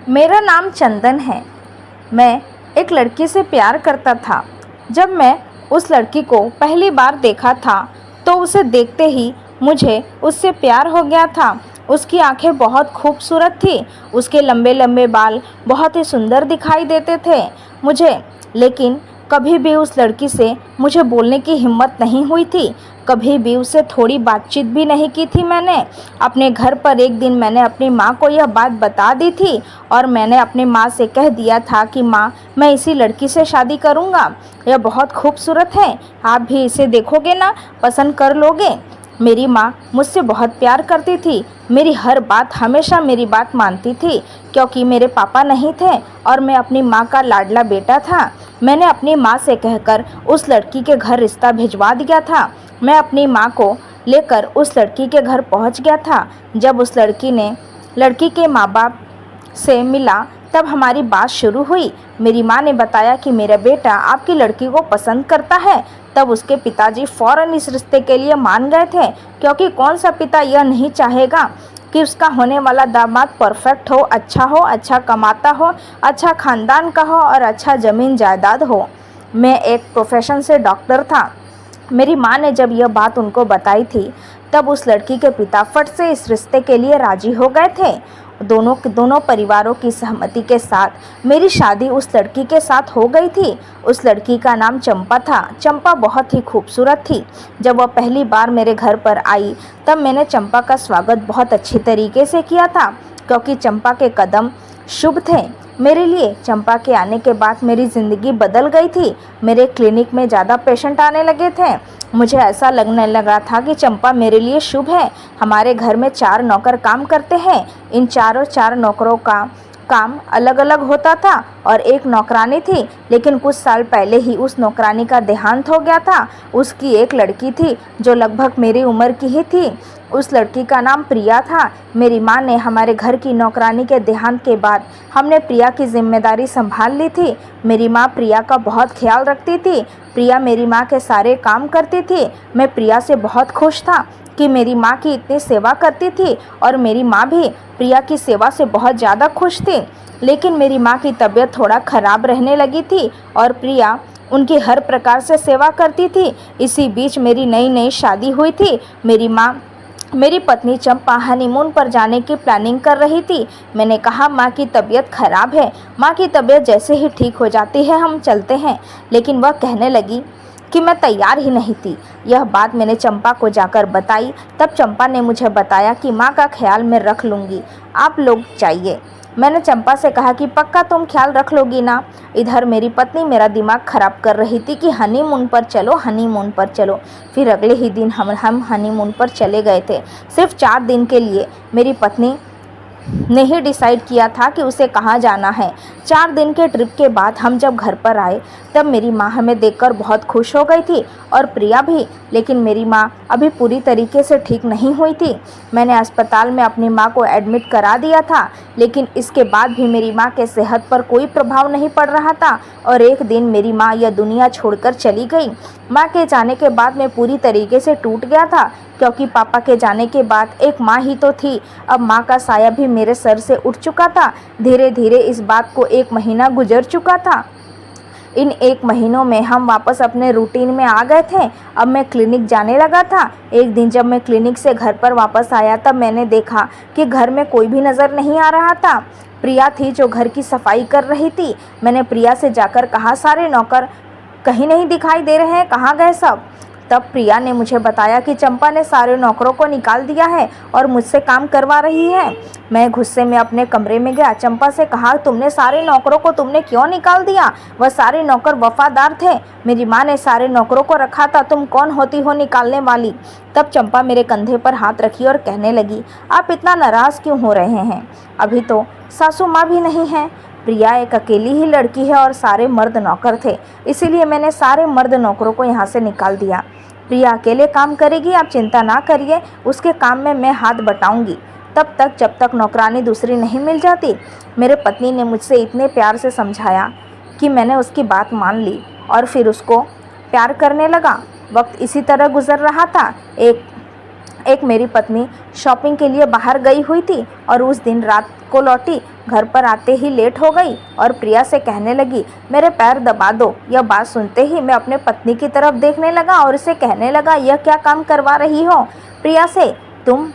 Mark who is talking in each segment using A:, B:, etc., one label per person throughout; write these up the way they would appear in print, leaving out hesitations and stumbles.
A: मेरा नाम चंदन है। मैं एक लड़की से प्यार करता था। जब मैं उस लड़की को पहली बार देखा था तो उसे देखते ही मुझे उससे प्यार हो गया था। उसकी आंखें बहुत खूबसूरत थी। उसके लंबे लंबे बाल बहुत ही सुंदर दिखाई देते थे मुझे। लेकिन कभी भी उस लड़की से मुझे बोलने की हिम्मत नहीं हुई थी। कभी भी उससे थोड़ी बातचीत भी नहीं की थी मैंने। अपने घर पर एक दिन मैंने अपनी माँ को यह बात बता दी थी और मैंने अपनी माँ से कह दिया था कि माँ, मैं इसी लड़की से शादी करूँगा। यह बहुत खूबसूरत है, आप भी इसे देखोगे ना, पसंद कर लोगे। मेरी माँ मुझसे बहुत प्यार करती थी। मेरी हर बात, हमेशा मेरी बात मानती थी क्योंकि मेरे पापा नहीं थे और मैं अपनी माँ का लाडला बेटा था। मैंने अपनी माँ से कहकर उस लड़की के घर रिश्ता भिजवा दिया था। मैं अपनी माँ को लेकर उस लड़की के घर पहुँच गया था। जब उस लड़की ने लड़की के माँ बाप से मिला तब हमारी बात शुरू हुई। मेरी माँ ने बताया कि मेरा बेटा आपकी लड़की को पसंद करता है। तब उसके पिताजी फ़ौरन इस रिश्ते के लिए मान गए थे क्योंकि कौन सा पिता यह नहीं चाहेगा कि उसका होने वाला दामाद परफेक्ट हो, अच्छा कमाता हो, अच्छा ख़ानदान का हो और अच्छा ज़मीन जायदाद हो। मैं एक प्रोफेशन से डॉक्टर था। मेरी माँ ने जब यह बात उनको बताई थी तब उस लड़की के पिता फट से इस रिश्ते के लिए राज़ी हो गए थे। दोनों परिवारों की सहमति के साथ मेरी शादी उस लड़की के साथ हो गई थी। उस लड़की का नाम चंपा था। चंपा बहुत ही खूबसूरत थी। जब वह पहली बार मेरे घर पर आई तब मैंने चंपा का स्वागत बहुत अच्छी तरीके से किया था क्योंकि चंपा के कदम शुभ थे मेरे लिए। चंपा के आने के बाद मेरी ज़िंदगी बदल गई थी। मेरे क्लिनिक में ज़्यादा पेशेंट आने लगे थे। मुझे ऐसा लगने लगा था कि चंपा मेरे लिए शुभ है। हमारे घर में 4 नौकर काम करते हैं। इन चारों 4 नौकरों का काम अलग अलग होता था और एक नौकरानी थी, लेकिन कुछ साल पहले ही उस नौकरानी का देहांत हो गया था। उसकी एक लड़की थी जो लगभग मेरी उम्र की ही थी। उस लड़की का नाम प्रिया था। मेरी माँ ने हमारे घर की नौकरानी के देहांत के बाद हमने प्रिया की जिम्मेदारी संभाल ली थी। मेरी माँ प्रिया का बहुत ख्याल रखती थी। प्रिया मेरी माँ के सारे काम करती थी। मैं प्रिया से बहुत खुश था कि मेरी माँ की इतनी सेवा करती थी और मेरी माँ भी प्रिया की सेवा से बहुत ज़्यादा खुश थी। लेकिन मेरी माँ की तबीयत थोड़ा ख़राब रहने लगी थी और प्रिया उनकी हर प्रकार से सेवा करती थी। इसी बीच मेरी नई नई शादी हुई थी। मेरी पत्नी चंपा हनीमून पर जाने की प्लानिंग कर रही थी। मैंने कहा, माँ की तबीयत खराब है, माँ की तबीयत जैसे ही ठीक हो जाती है हम चलते हैं। लेकिन वह कहने लगी कि मैं तैयार ही नहीं थी। यह बात मैंने चंपा को जाकर बताई। तब चंपा ने मुझे बताया कि माँ का ख्याल मैं रख लूँगी, आप लोग जाइए। मैंने चंपा से कहा कि पक्का तुम ख्याल रख लोगी ना। इधर मेरी पत्नी मेरा दिमाग ख़राब कर रही थी कि हनीमून पर चलो, हनीमून पर चलो। फिर अगले ही दिन हम हनीमून पर चले गए थे, सिर्फ 4 दिन के लिए। मेरी पत्नी ने ही डिसाइड किया था कि उसे कहाँ जाना है। 4 दिन के ट्रिप के बाद हम जब घर पर आए तब मेरी माँ हमें देखकर बहुत खुश हो गई थी और प्रिया भी। लेकिन मेरी माँ अभी पूरी तरीके से ठीक नहीं हुई थी। मैंने अस्पताल में अपनी माँ को एडमिट करा दिया था, लेकिन इसके बाद भी मेरी माँ के सेहत पर कोई प्रभाव नहीं पड़ रहा था और एक दिन मेरी माँ यह दुनिया छोड़कर चली गई। माँ के जाने के बाद मैं पूरी तरीके से टूट गया था क्योंकि पापा के जाने के बाद एक माँ ही तो थी। अब माँ का साया भी मेरे सर से उठ चुका था। धीरे धीरे इस बात को 1 महीना गुजर चुका था। इन 1 महीनों में हम वापस अपने रूटीन में आ गए थे। अब मैं क्लिनिक जाने लगा था। एक दिन जब मैं क्लिनिक से घर पर वापस आया तब मैंने देखा कि घर में कोई भी नज़र नहीं आ रहा था। प्रिया थी जो घर की सफाई कर रही थी। मैंने प्रिया से जाकर कहा, सारे नौकर कहीं नहीं दिखाई दे रहे हैं, कहाँ गए सब? तब प्रिया ने मुझे बताया कि चंपा ने सारे नौकरों को निकाल दिया है और मुझसे काम करवा रही है। मैं गुस्से में अपने कमरे में गया। चंपा से कहा, तुमने सारे नौकरों को तुमने क्यों निकाल दिया? वह सारे नौकर वफादार थे। मेरी माँ ने सारे नौकरों को रखा था, तुम कौन होती हो निकालने वाली? तब चंपा मेरे कंधे पर हाथ रखी और कहने लगी, आप इतना नाराज़ क्यों हो रहे हैं? अभी तो सासू माँ भी नहीं है। प्रिया एक अकेली ही लड़की है और सारे मर्द नौकर थे, इसीलिए मैंने सारे मर्द नौकरों को यहाँ से निकाल दिया। प्रिया अकेले काम करेगी, आप चिंता ना करिए, उसके काम में मैं हाथ बटाऊंगी तब तक जब तक नौकरानी दूसरी नहीं मिल जाती। मेरे पत्नी ने मुझसे इतने प्यार से समझाया कि मैंने उसकी बात मान ली और फिर उसको प्यार करने लगा। वक्त इसी तरह गुजर रहा था। एक मेरी पत्नी शॉपिंग के लिए बाहर गई हुई थी और उस दिन रात को लौटी। घर पर आते ही लेट हो गई और प्रिया से कहने लगी, मेरे पैर दबा दो। यह बात सुनते ही मैं अपने पत्नी की तरफ देखने लगा और उसे कहने लगा, यह क्या काम करवा रही हो प्रिया से? तुम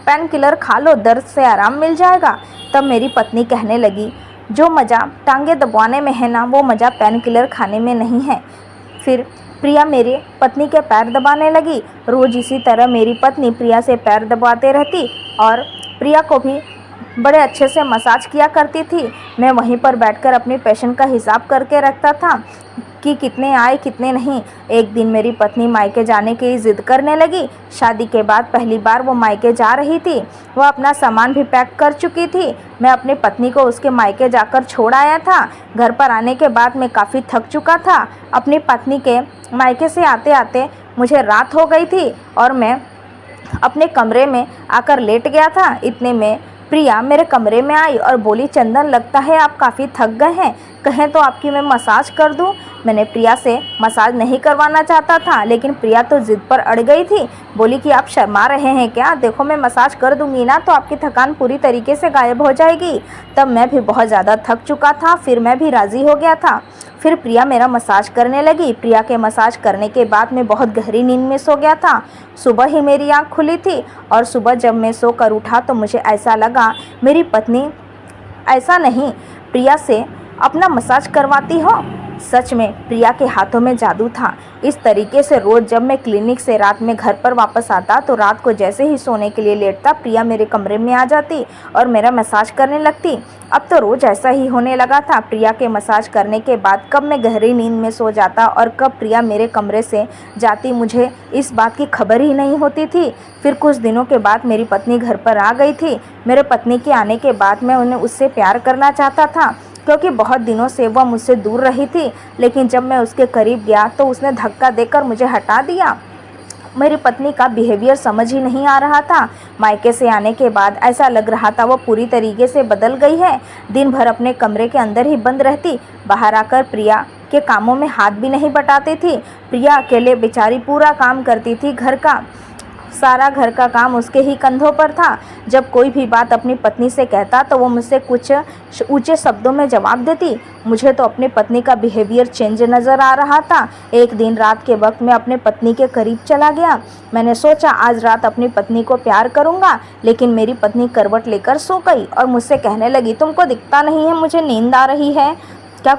A: पेन किलर खा लो, दर्द से आराम मिल जाएगा। तब मेरी पत्नी कहने लगी, जो मज़ा टांगे दबाने में है ना, वो मज़ा पेन किलर खाने में नहीं है। फिर प्रिया मेरे पत्नी के पैर दबाने लगी। रोज़ इसी तरह मेरी पत्नी प्रिया से पैर दबाते रहती और प्रिया को भी बड़े अच्छे से मसाज किया करती थी। मैं वहीं पर बैठकर अपने पेशेंट का हिसाब करके रखता था कि कितने आए कितने नहीं। एक दिन मेरी पत्नी मायके जाने की ज़िद करने लगी। शादी के बाद पहली बार वो मायके जा रही थी। वह अपना सामान भी पैक कर चुकी थी। मैं अपनी पत्नी को उसके मायके जाकर छोड़ आया था। घर पर आने के बाद मैं काफ़ी थक चुका था। अपनी पत्नी के मायके से आते आते मुझे रात हो गई थी और मैं अपने कमरे में आकर लेट गया था। इतने में प्रिया मेरे कमरे में आई और बोली, चंदन लगता है आप काफ़ी थक गए हैं, कहें तो आपकी मैं मसाज कर दूं। मैंने प्रिया से मसाज नहीं करवाना चाहता था, लेकिन प्रिया तो ज़िद पर अड़ गई थी। बोली कि आप शर्मा रहे हैं क्या? देखो मैं मसाज कर दूंगी ना तो आपकी थकान पूरी तरीके से गायब हो जाएगी। तब मैं भी बहुत ज़्यादा थक चुका था, फिर मैं भी राज़ी हो गया था। फिर प्रिया मेरा मसाज करने लगी। प्रिया के मसाज करने के बाद मैं बहुत गहरी नींद में सो गया था। सुबह ही मेरी आँख खुली थी और सुबह जब मैं सोकर उठा तो मुझे ऐसा लगा मेरी पत्नी ऐसा नहीं प्रिया से अपना मसाज करवाती हो। सच में प्रिया के हाथों में जादू था। इस तरीके से रोज़ जब मैं क्लिनिक से रात में घर पर वापस आता तो रात को जैसे ही सोने के लिए लेटता, प्रिया मेरे कमरे में आ जाती और मेरा मसाज करने लगती। अब तो रोज़ ऐसा ही होने लगा था। प्रिया के मसाज करने के बाद कब मैं गहरी नींद में सो जाता और कब प्रिया मेरे कमरे से जाती, मुझे इस बात की खबर ही नहीं होती थी। फिर कुछ दिनों के बाद मेरी पत्नी घर पर आ गई थी। मेरे पत्नी के आने के बाद मैं उन्हें उससे प्यार करना चाहता था, क्योंकि बहुत दिनों से वह मुझसे दूर रही थी। लेकिन जब मैं उसके करीब गया तो उसने धक्का देकर मुझे हटा दिया। मेरी पत्नी का बिहेवियर समझ ही नहीं आ रहा था। मायके से आने के बाद ऐसा लग रहा था वो पूरी तरीके से बदल गई है। दिन भर अपने कमरे के अंदर ही बंद रहती। बाहर आकर प्रिया के कामों में हाथ भी नहीं बटाती थी। प्रिया अकेले बेचारी पूरा काम करती थी। घर का सारा घर का काम उसके ही कंधों पर था। जब कोई भी बात अपनी पत्नी से कहता तो वो मुझसे कुछ ऊंचे शब्दों में जवाब देती। मुझे तो अपनी पत्नी का बिहेवियर चेंज नज़र आ रहा था। एक दिन रात के वक्त मैं अपने पत्नी के करीब चला गया। मैंने सोचा आज रात अपनी पत्नी को प्यार करूंगा, लेकिन मेरी पत्नी करवट लेकर सो गई और मुझसे कहने लगी, तुमको दिखता नहीं है मुझे नींद आ रही है क्या?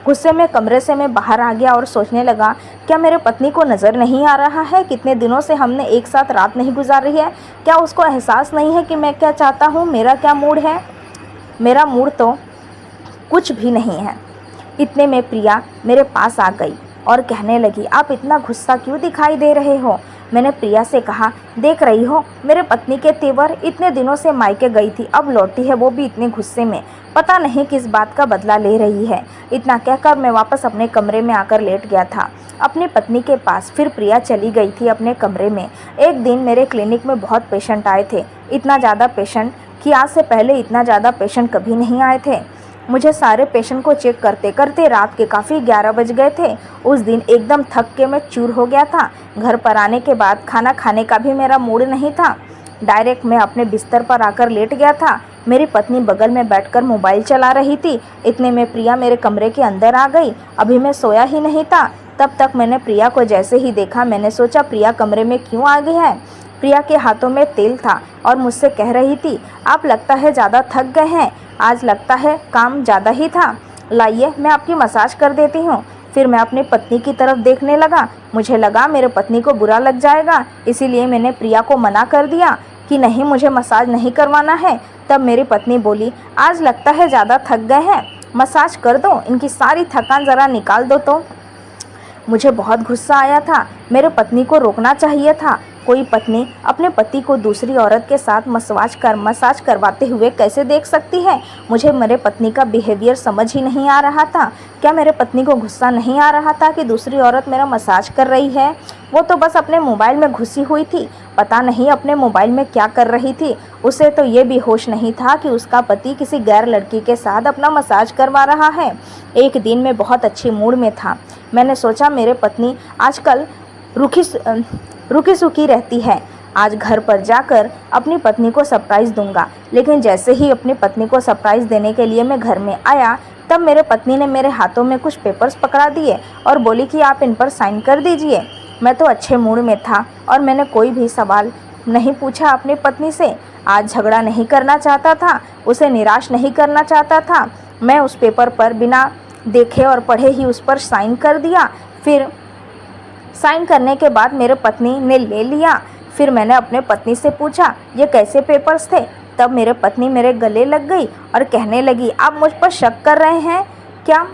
A: गुस्से में कमरे से मैं बाहर आ गया और सोचने लगा, क्या मेरे पत्नी को नज़र नहीं आ रहा है? कितने दिनों से हमने एक साथ रात नहीं गुजारी है। क्या उसको एहसास नहीं है कि मैं क्या चाहता हूँ, मेरा क्या मूड है? मेरा मूड तो कुछ भी नहीं है। इतने में प्रिया मेरे पास आ गई और कहने लगी, आप इतना गुस्सा क्यों दिखाई दे रहे हो? मैंने प्रिया से कहा, देख रही हो मेरे पत्नी के तेवर, इतने दिनों से मायके गई थी, अब लौटी है वो भी इतने गुस्से में, पता नहीं किस बात का बदला ले रही है। इतना कहकर मैं वापस अपने कमरे में आकर लेट गया था अपनी पत्नी के पास। फिर प्रिया चली गई थी अपने कमरे में। एक दिन मेरे क्लिनिक में बहुत पेशेंट आए थे, इतना ज़्यादा पेशेंट कि आज से पहले इतना ज़्यादा पेशेंट कभी नहीं आए थे। मुझे सारे पेशेंट को चेक करते करते रात के काफ़ी 11 बज गए थे। उस दिन एकदम थक के मैं चूर हो गया था। घर पर आने के बाद खाना खाने का भी मेरा मूड नहीं था। डायरेक्ट मैं अपने बिस्तर पर आकर लेट गया था। मेरी पत्नी बगल में बैठकर मोबाइल चला रही थी। इतने में प्रिया मेरे कमरे के अंदर आ गई। अभी मैं सोया ही नहीं था। तब तक मैंने प्रिया को जैसे ही देखा, मैंने सोचा प्रिया कमरे में क्यों आ गई है। प्रिया के हाथों में तेल था और मुझसे कह रही थी, आप लगता है ज़्यादा थक गए हैं, आज लगता है काम ज़्यादा ही था, लाइए मैं आपकी मसाज कर देती हूँ। फिर मैं अपनी पत्नी की तरफ देखने लगा। मुझे लगा मेरे पत्नी को बुरा लग जाएगा, इसीलिए मैंने प्रिया को मना कर दिया कि नहीं, मुझे मसाज नहीं करवाना है। तब मेरी पत्नी बोली, आज लगता है ज़्यादा थक गए हैं, मसाज कर दो, इनकी सारी थकान ज़रा निकाल दो। तो मुझे बहुत गुस्सा आया था। मेरे पत्नी को रोकना चाहिए था। कोई पत्नी अपने पति को दूसरी औरत के साथ मसाज करवाते हुए कैसे देख सकती है? मुझे मेरे पत्नी का बिहेवियर समझ ही नहीं आ रहा था। क्या मेरे पत्नी को गुस्सा नहीं आ रहा था कि दूसरी औरत मेरा मसाज कर रही है? वो तो बस अपने मोबाइल में घुसी हुई थी, पता नहीं अपने मोबाइल में क्या कर रही थी। उसे तो ये भी होश नहीं था कि उसका पति किसी गैर लड़की के साथ अपना मसाज करवा रहा है। एक दिन मैं बहुत अच्छी मूड में था। मैंने सोचा मेरे पत्नी आजकल रुखी सूखी रहती है, आज घर पर जाकर अपनी पत्नी को सरप्राइज़ दूंगा। लेकिन जैसे ही अपनी पत्नी को सरप्राइज़ देने के लिए मैं घर में आया, तब मेरे पत्नी ने मेरे हाथों में कुछ पेपर्स पकड़ा दिए और बोली कि आप इन पर साइन कर दीजिए। मैं तो अच्छे मूड में था और मैंने कोई भी सवाल नहीं पूछा अपनी पत्नी से। आज झगड़ा नहीं करना चाहता था, उसे निराश नहीं करना चाहता था। मैं उस पेपर पर बिना देखे और पढ़े ही उस पर साइन कर दिया। फिर साइन करने के बाद मेरे पत्नी ने ले लिया। फिर मैंने अपने पत्नी से पूछा, ये कैसे पेपर्स थे? तब मेरे पत्नी मेरे गले लग गई और कहने लगी, आप मुझ पर शक कर रहे हैं क्या?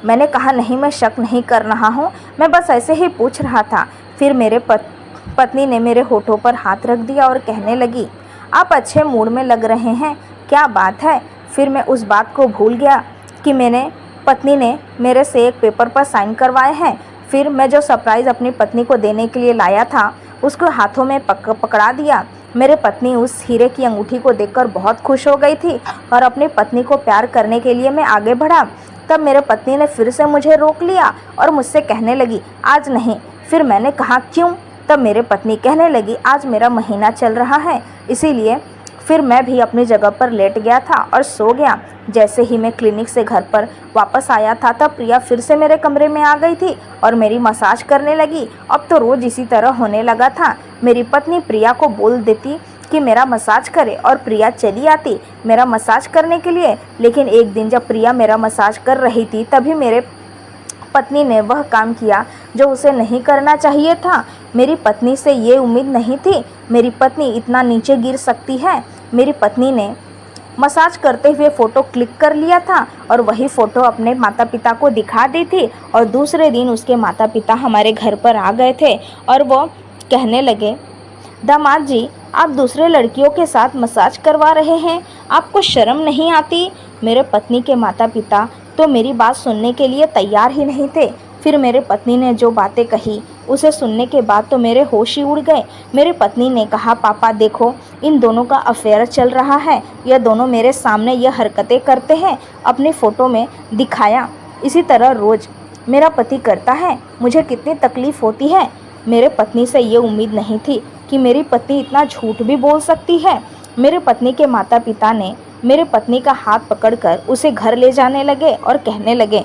A: मैंने कहा, नहीं, मैं शक नहीं कर रहा हूँ, मैं बस ऐसे ही पूछ रहा था। फिर मेरे पत्नी ने मेरे होठों पर हाथ रख दिया और कहने लगी, आप अच्छे मूड में लग रहे हैं, क्या बात है? फिर मैं उस बात को भूल गया कि मैंने पत्नी ने मेरे से एक पेपर पर साइन करवाए हैं। फिर मैं जो सरप्राइज़ अपनी पत्नी को देने के लिए लाया था, उसको हाथों में पकड़ा दिया। मेरे पत्नी उस हीरे की अंगूठी को देखकर बहुत खुश हो गई थी और अपनी पत्नी को प्यार करने के लिए मैं आगे बढ़ा। तब मेरे पत्नी ने फिर से मुझे रोक लिया और मुझसे कहने लगी, आज नहीं। फिर मैंने कहा, क्यों? तब मेरे पत्नी कहने लगी, आज मेरा महीना चल रहा है, इसीलिए। फिर मैं भी अपनी जगह पर लेट गया था और सो गया। जैसे ही मैं क्लिनिक से घर पर वापस आया था, तब प्रिया फिर से मेरे कमरे में आ गई थी और मेरी मसाज करने लगी। अब तो रोज़ इसी तरह होने लगा था। मेरी पत्नी प्रिया को बोल देती कि मेरा मसाज करे और प्रिया चली आती मेरा मसाज करने के लिए। लेकिन एक दिन जब प्रिया मेरा मसाज कर रही थी, तभी मेरे पत्नी ने वह काम किया जो उसे नहीं करना चाहिए था। मेरी पत्नी से ये उम्मीद नहीं थी, मेरी पत्नी इतना नीचे गिर सकती है। मेरी पत्नी ने मसाज करते हुए फ़ोटो क्लिक कर लिया था और वही फ़ोटो अपने माता पिता को दिखा दी थी। और दूसरे दिन उसके माता पिता हमारे घर पर आ गए थे और वो कहने लगे, दामाद जी, आप दूसरे लड़कियों के साथ मसाज करवा रहे हैं, आपको शर्म नहीं आती? मेरे पत्नी के माता पिता तो मेरी बात सुनने के लिए तैयार ही नहीं थे। फिर मेरे पत्नी ने जो बातें कही, उसे सुनने के बाद तो मेरे होश ही उड़ गए। मेरी पत्नी ने कहा, पापा देखो, इन दोनों का अफेयर चल रहा है, यह दोनों मेरे सामने यह हरकतें करते हैं। अपनी फ़ोटो में दिखाया, इसी तरह रोज़ मेरा पति करता है। मुझे कितनी तकलीफ़ होती है। मेरे पत्नी से ये उम्मीद नहीं थी कि मेरी पत्नी इतना झूठ भी बोल सकती है। मेरे पत्नी के माता पिता ने मेरे पत्नी का हाथ पकड़कर उसे घर ले जाने लगे और कहने लगे,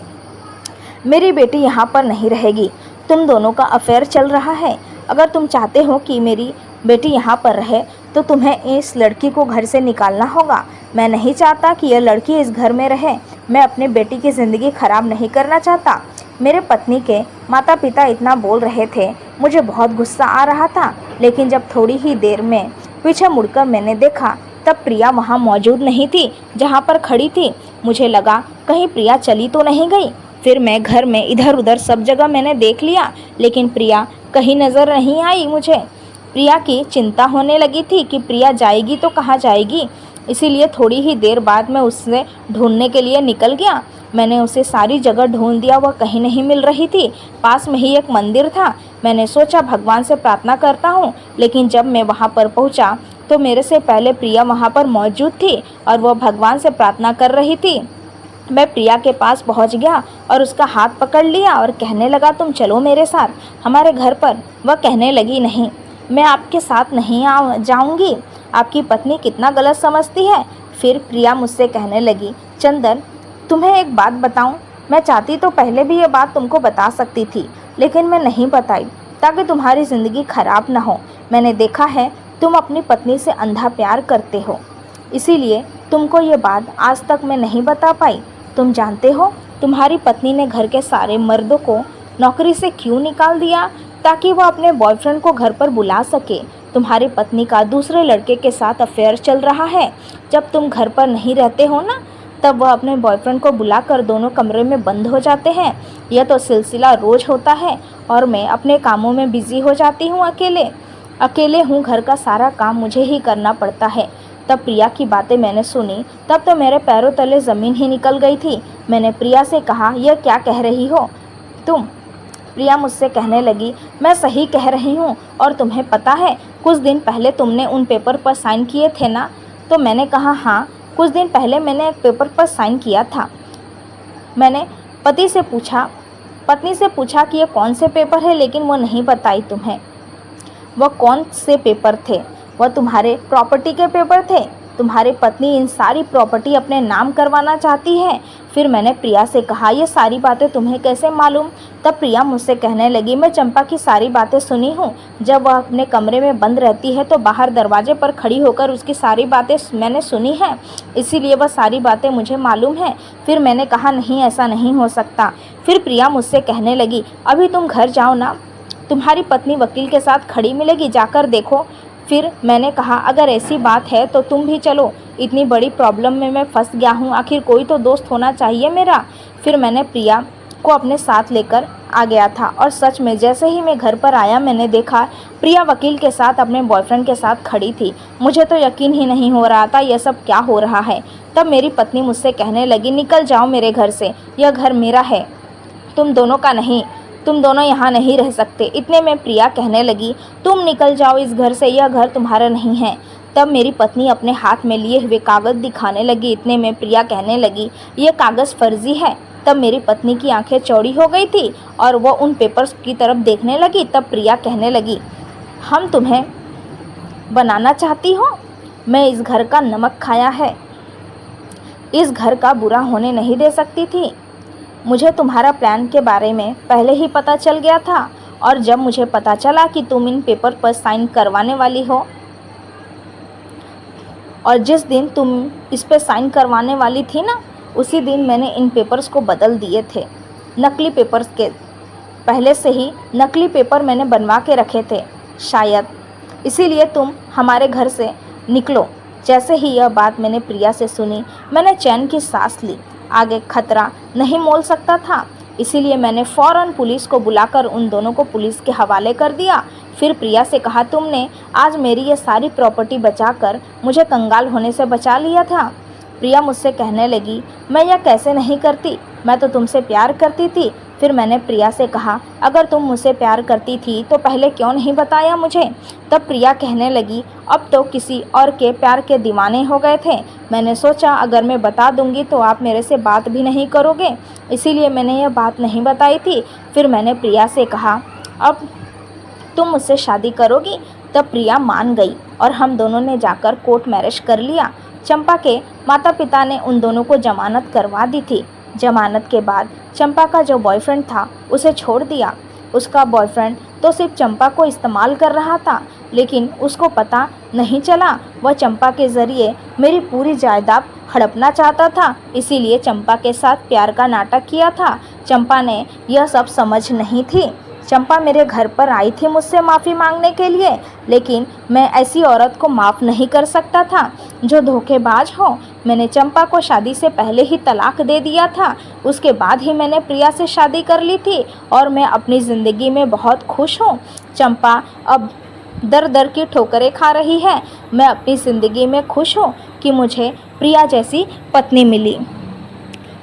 A: मेरी बेटी यहाँ पर नहीं रहेगी, तुम दोनों का अफेयर चल रहा है। अगर तुम चाहते हो कि मेरी बेटी यहाँ पर रहे तो तुम्हें इस लड़की को घर से निकालना होगा। मैं नहीं चाहता कि यह लड़की इस घर में रहे। मैं अपनी बेटी की ज़िंदगी ख़राब नहीं करना चाहता। मेरे पत्नी के माता पिता इतना बोल रहे थे, मुझे बहुत गुस्सा आ रहा था। लेकिन जब थोड़ी ही देर में पीछे मुड़कर मैंने देखा, तब प्रिया वहाँ मौजूद नहीं थी जहाँ पर खड़ी थी। मुझे लगा कहीं प्रिया चली तो नहीं गई। फिर मैं घर में इधर उधर सब जगह मैंने देख लिया, लेकिन प्रिया कहीं नज़र नहीं आई मुझे। प्रिया की चिंता होने लगी थी कि प्रिया जाएगी तो कहाँ जाएगी। इसीलिए थोड़ी ही देर बाद मैं उसे ढूंढने के लिए निकल गया। मैंने उसे सारी जगह ढूंढ दिया, वह कहीं नहीं मिल रही थी। पास में ही एक मंदिर था। मैंने सोचा भगवान से प्रार्थना करता हूँ, लेकिन जब मैं वहाँ पर पहुँचा तो मेरे से पहले प्रिया वहाँ पर मौजूद थी और वह भगवान से प्रार्थना कर रही थी। मैं प्रिया के पास पहुंच गया और उसका हाथ पकड़ लिया और कहने लगा, तुम चलो मेरे साथ हमारे घर पर। वह कहने लगी, नहीं, मैं आपके साथ नहीं जाऊंगी। आपकी पत्नी कितना गलत समझती है। फिर प्रिया मुझसे कहने लगी, चंदन, तुम्हें एक बात बताऊं? मैं चाहती तो पहले भी ये बात तुमको बता सकती थी, लेकिन मैं नहीं बताई ताकि तुम्हारी ज़िंदगी खराब ना हो। मैंने देखा है तुम अपनी पत्नी से अंधा प्यार करते हो, इसीलिए तुमको ये बात आज तक मैं नहीं बता पाई। तुम जानते हो तुम्हारी पत्नी ने घर के सारे मर्दों को नौकरी से क्यों निकाल दिया? ताकि वह अपने बॉयफ्रेंड को घर पर बुला सके। तुम्हारी पत्नी का दूसरे लड़के के साथ अफेयर चल रहा है। जब तुम घर पर नहीं रहते हो ना, तब वह अपने बॉयफ्रेंड को बुलाकर दोनों कमरे में बंद हो जाते हैं। यह तो सिलसिला रोज़ होता है और मैं अपने कामों में बिज़ी हो जाती हूँ। अकेले हूँ, घर का सारा काम मुझे ही करना पड़ता है। तब प्रिया की बातें मैंने सुनी, तब तो मेरे पैरों तले ज़मीन ही निकल गई थी। मैंने प्रिया से कहा, यह क्या कह रही हो तुम? प्रिया मुझसे कहने लगी, मैं सही कह रही हूँ। और तुम्हें पता है, कुछ दिन पहले तुमने उन पेपर पर साइन किए थे ना? तो मैंने कहा, हाँ, कुछ दिन पहले मैंने एक पेपर पर साइन किया था। मैंने पत्नी से पूछा कि ये कौन से पेपर है, लेकिन वो नहीं बताई तुम्हें। वह कौन से पेपर थे? वह तुम्हारे प्रॉपर्टी के पेपर थे। तुम्हारी पत्नी इन सारी प्रॉपर्टी अपने नाम करवाना चाहती है। फिर मैंने प्रिया से कहा, ये सारी बातें तुम्हें कैसे मालूम? तब प्रिया मुझसे कहने लगी, मैं चंपा की सारी बातें सुनी हूँ। जब वह अपने कमरे में बंद रहती है तो बाहर दरवाजे पर खड़ी होकर उसकी सारी बातें मैंने सुनी हैं, इसीलिए वह सारी बातें मुझे मालूम हैं। फिर मैंने कहा, नहीं, ऐसा नहीं हो सकता। फिर प्रिया मुझसे कहने लगी, अभी तुम घर जाओ ना, तुम्हारी पत्नी वकील के साथ खड़ी मिलेगी, जाकर देखो। फिर मैंने कहा, अगर ऐसी बात है तो तुम भी चलो, इतनी बड़ी प्रॉब्लम में मैं फंस गया हूँ, आखिर कोई तो दोस्त होना चाहिए मेरा। फिर मैंने प्रिया को अपने साथ लेकर आ गया था और सच में जैसे ही मैं घर पर आया मैंने देखा प्रिया वकील के साथ अपने बॉयफ्रेंड के साथ खड़ी थी। मुझे तो यकीन ही नहीं हो रहा था यह सब क्या हो रहा है। तब मेरी पत्नी मुझसे कहने लगी, निकल जाओ मेरे घर से, यह घर मेरा है, तुम दोनों का नहीं, तुम दोनों यहाँ नहीं रह सकते। इतने में प्रिया कहने लगी, तुम निकल जाओ इस घर से, यह घर तुम्हारा नहीं है। तब मेरी पत्नी अपने हाथ में लिए हुए कागज़ दिखाने लगी। इतने में प्रिया कहने लगी, ये कागज़ फर्जी है। तब मेरी पत्नी की आंखें चौड़ी हो गई थी और वह उन पेपर्स की तरफ देखने लगी। तब प्रिया कहने लगी, हम तुम्हें बनाना चाहती हो? मैं इस घर का नमक खाया है, इस घर का बुरा होने नहीं दे सकती थी। मुझे तुम्हारा प्लान के बारे में पहले ही पता चल गया था और जब मुझे पता चला कि तुम इन पेपर पर साइन करवाने वाली हो और जिस दिन तुम इस पर साइन करवाने वाली थी ना, उसी दिन मैंने इन पेपर्स को बदल दिए थे। नकली पेपर्स के पहले से ही नकली पेपर मैंने बनवा के रखे थे, शायद इसीलिए तुम हमारे घर से निकलो। जैसे ही यह बात मैंने प्रिया से सुनी, मैंने चैन की सांस ली। आगे खतरा नहीं मोल सकता था, इसीलिए मैंने फ़ौरन पुलिस को बुलाकर उन दोनों को पुलिस के हवाले कर दिया। फिर प्रिया से कहा, तुमने आज मेरी ये सारी प्रॉपर्टी बचाकर मुझे कंगाल होने से बचा लिया था। प्रिया मुझसे कहने लगी, मैं यह कैसे नहीं करती, मैं तो तुमसे प्यार करती थी। फिर मैंने प्रिया से कहा, अगर तुम मुझसे प्यार करती थी तो पहले क्यों नहीं बताया मुझे? तब प्रिया कहने लगी, अब तो किसी और के प्यार के दीवाने हो गए थे। मैंने सोचा अगर मैं बता दूंगी तो आप मेरे से बात भी नहीं करोगे, इसीलिए मैंने यह बात नहीं बताई थी। फिर मैंने प्रिया से कहा, अब तुम मुझसे शादी करोगी? तब प्रिया मान गई और हम दोनों ने जाकर कोर्ट मैरिज कर लिया। चंपा के माता पिता ने उन दोनों को जमानत करवा दी थी। जमानत के बाद चंपा का जो बॉयफ्रेंड था उसे छोड़ दिया। उसका बॉयफ्रेंड तो सिर्फ चंपा को इस्तेमाल कर रहा था, लेकिन उसको पता नहीं चला वह चंपा के ज़रिए मेरी पूरी जायदाद हड़पना चाहता था, इसीलिए चंपा के साथ प्यार का नाटक किया था। चंपा ने यह सब समझ नहीं थी। चंपा मेरे घर पर आई थी मुझसे माफ़ी मांगने के लिए, लेकिन मैं ऐसी औरत को माफ़ नहीं कर सकता था जो धोखेबाज हो। मैंने चंपा को शादी से पहले ही तलाक दे दिया था, उसके बाद ही मैंने प्रिया से शादी कर ली थी और मैं अपनी ज़िंदगी में बहुत खुश हूँ। चंपा अब दर दर की ठोकरें खा रही है। मैं अपनी ज़िंदगी में खुश हूँ कि मुझे प्रिया जैसी पत्नी मिली।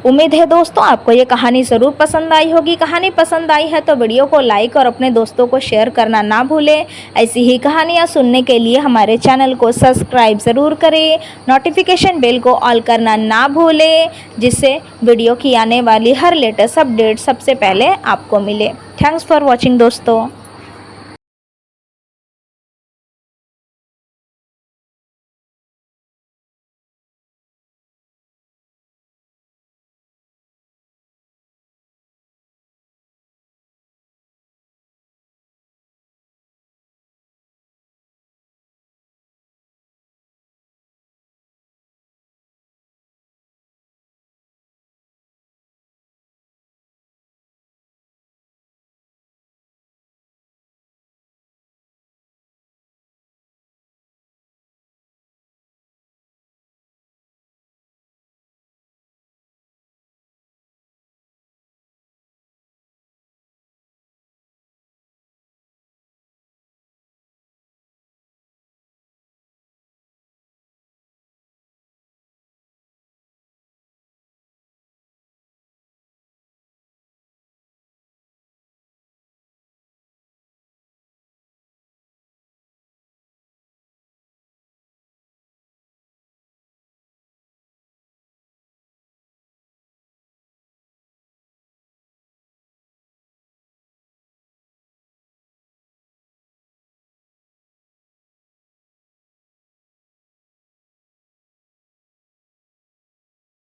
A: उम्मीद है दोस्तों आपको ये कहानी ज़रूर पसंद आई होगी। कहानी पसंद आई है तो वीडियो को लाइक और अपने दोस्तों को शेयर करना ना भूलें। ऐसी ही कहानियाँ सुनने के लिए हमारे चैनल को सब्सक्राइब ज़रूर करें। नोटिफिकेशन बेल को ऑल करना ना भूलें, जिससे वीडियो की आने वाली हर लेटेस्ट अपडेट सबसे पहले आपको मिले। थैंक्स फॉर वॉचिंग दोस्तों।